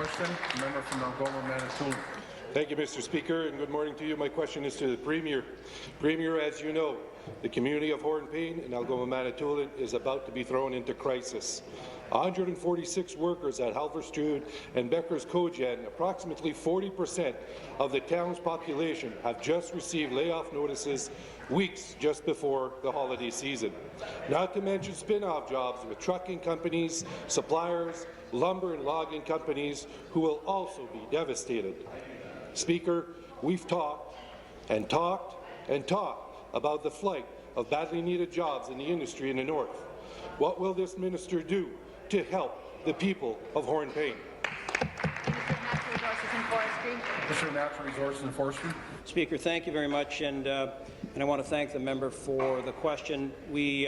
question, the member from Algoma-Manitoulin. Thank you, Mr. Speaker, and good morning to you. My question is to the Premier. Premier, as you know, the community of Hornepayne and Algoma-Manitoulin is about to be thrown into crisis. 146 workers at Haavaldsrud and Becker Cogeneration, approximately 40% of the town's population, have just received layoff notices weeks just before the holiday season. Not to mention spin-off jobs with trucking companies, suppliers, lumber and logging companies who will also be devastated. Speaker, we've talked and talked and talked about the flight of badly needed jobs in the industry in the north. What will this minister do to help the people of Hornepayne? Minister of Natural Resources and Forestry. Speaker, thank you very much, and I want to thank the member for the question. We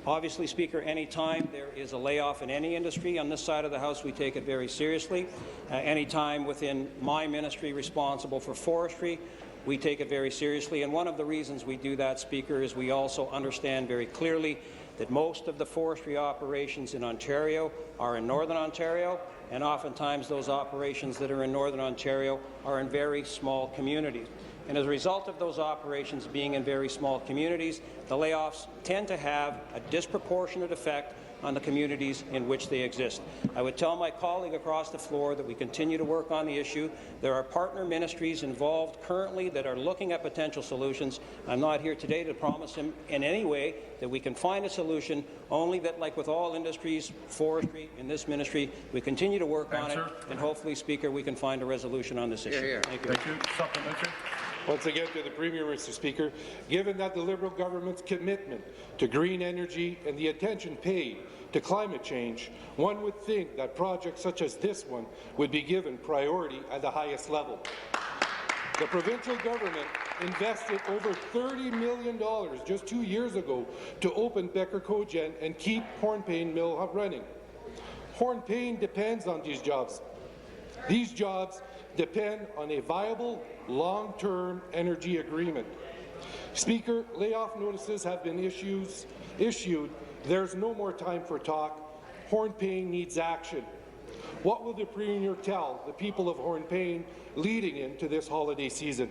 obviously, Speaker, any time there is a layoff in any industry on this side of the House, we take it very seriously. Any time within my ministry responsible for forestry, we take it very seriously. And one of the reasons we do that, Speaker, is we also understand very clearly that most of the forestry operations in Ontario are in Northern Ontario, and oftentimes those operations that are in Northern Ontario are in very small communities. And as a result of those operations being in very small communities, the layoffs tend to have a disproportionate effect on the communities in which they exist. I would tell my colleague across the floor that we continue to work on the issue. There are partner ministries involved currently that are looking at potential solutions. I'm not here today to promise him in any way that we can find a solution, only that, like with all industries, forestry, in this ministry, we continue to work on it, and hopefully, Speaker, we can find a resolution on this issue. Thank you. Thank you. Supplementary. Once again to the Premier, Mr. Speaker, given that the Liberal government's commitment to green energy and the attention paid to climate change, one would think that projects such as this one would be given priority at the highest level. The provincial government invested over $30 million just 2 years ago to open Becker Cogeneration and keep Hornepayne Mill running. Hornepayne depends on these jobs. These jobs depend on a viable, long-term energy agreement. Speaker, layoff notices have been issued. There's no more time for talk. Hornepayne needs action. What will the Premier tell the people of Hornepayne leading into this holiday season?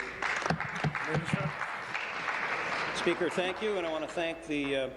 Speaker, thank you, and I want to thank the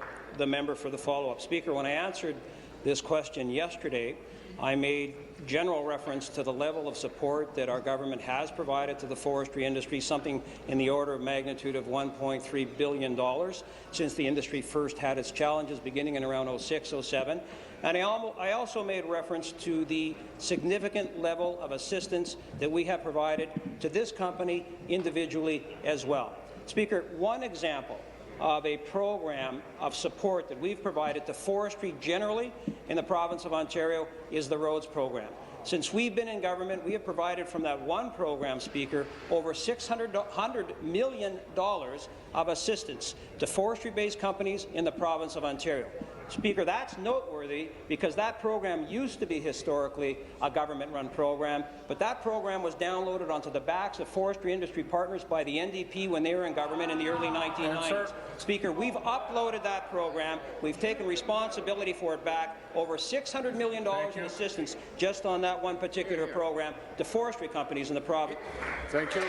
member for the follow-up. Speaker, when I answered this question yesterday, I made general reference to the level of support that our government has provided to the forestry industry, something in the order of magnitude of $1.3 billion since the industry first had its challenges beginning in around 06-07. And I also made reference to the significant level of assistance that we have provided to this company individually as well. Speaker, one example of a program of support that we've provided to forestry generally in the province of Ontario is the roads program. Since we've been in government, we have provided from that one program, Speaker, over $600 million of assistance to forestry-based companies in the province of Ontario. Speaker, that's noteworthy because that program used to be historically a government-run program, but that program was downloaded onto the backs of forestry industry partners by the NDP when they were in government in the early 1990s. Speaker, we've uploaded that program. We've taken responsibility for it back. Over $600 million in assistance just on that one particular program to forestry companies in the province. Thank you.